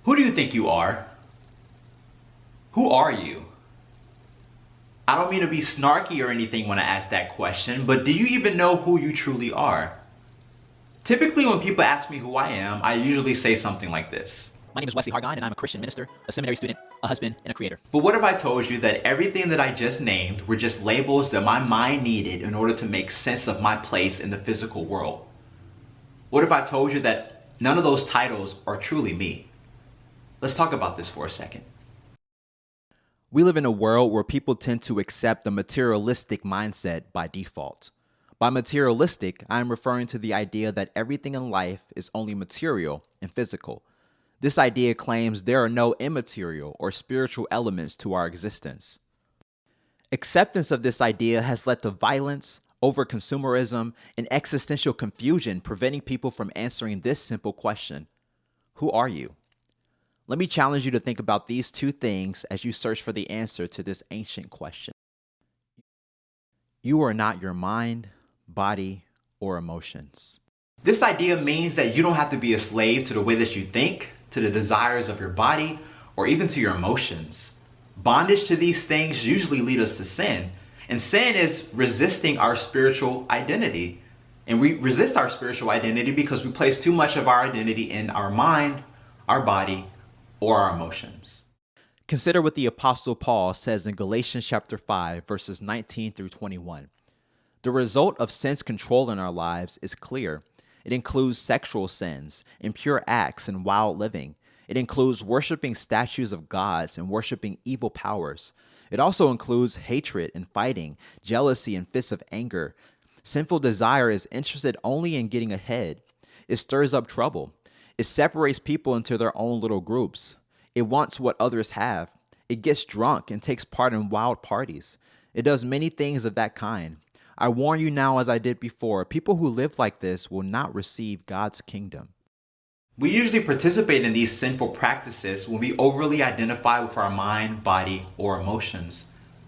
Who do you think you are? Who are you? I don't mean to be snarky or anything when I ask that question, but do you even know who you truly are? Typically when people ask me who I am, I usually say something like this. My name is Wesley Hargon, and I'm a Christian minister, a seminary student, a husband, and a creator. But what if I told you that everything that I just named were just labels that my mind needed in order to make sense of my place in the physical world? What if I told you that none of those titles are truly me? Let's talk about this for a second. We live in a world where people tend to accept the materialistic mindset by default. By materialistic, I am referring to the idea that everything in life is only material and physical. This idea claims there are no immaterial or spiritual elements to our existence. Acceptance of this idea has led to violence, over-consumerism, and existential confusion, preventing people from answering this simple question: who are you? Let me challenge you to think about these two things as you search for the answer to this ancient question. You are not your mind, body, or emotions. This idea means that you don't have to be a slave to the way that you think, to the desires of your body, or even to your emotions. Bondage to these things usually lead us to sin, and sin is resisting our spiritual identity. And we resist our spiritual identity because we place too much of our identity in our mind, our body, or our emotions. Consider what the Apostle Paul says in Galatians chapter 5, verses 19 through 21. The result of sin's control in our lives is clear. It includes sexual sins, impure acts, and wild living. It includes worshiping statues of gods and worshiping evil powers. It also includes hatred and fighting, jealousy and fits of anger. Sinful desire is interested only in getting ahead. It stirs up trouble. It separates people into their own little groups. It wants what others have. It gets drunk and takes part in wild parties. It does many things of that kind. I warn you now, as I did before, people who live like this will not receive God's kingdom. We usually participate in these sinful practices when we overly identify with our mind, body, or emotions.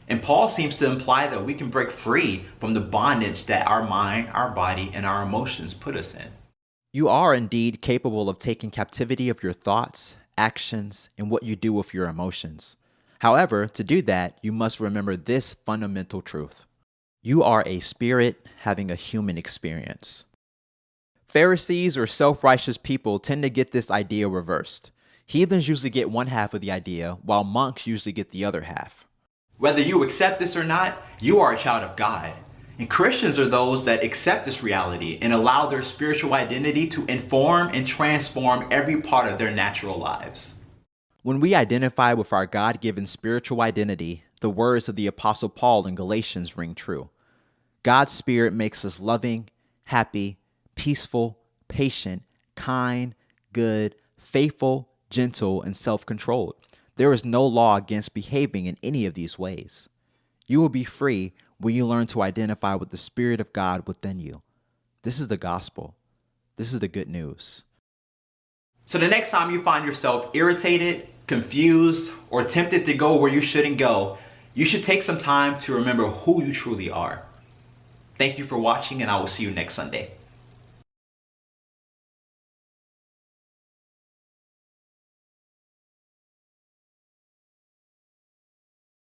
And Paul seems to imply that we can break free from the bondage that our mind, our body, and our emotions put us in. You are indeed capable of taking captivity of your thoughts, actions, and what you do with your emotions. However, to do that, you must remember this fundamental truth. You are a spirit having a human experience. Pharisees or self-righteous people tend to get this idea reversed. Heathens usually get one half of the idea, while monks usually get the other half. Whether you accept this or not, you are a child of God. And Christians are those that accept this reality and allow their spiritual identity to inform and transform every part of their natural lives. When we identify with our God-given spiritual identity, the words of the Apostle Paul in Galatians ring true. God's Spirit makes us loving, happy, peaceful, patient, kind, good, faithful, gentle, and self-controlled. There is no law against behaving in any of these ways. You will be free when you learn to identify with the Spirit of God within you. This is the gospel. This is the good news. So the next time you find yourself irritated, confused, or tempted to go where you shouldn't go, you should take some time to remember who you truly are. Thank you for watching, and I will see you next Sunday.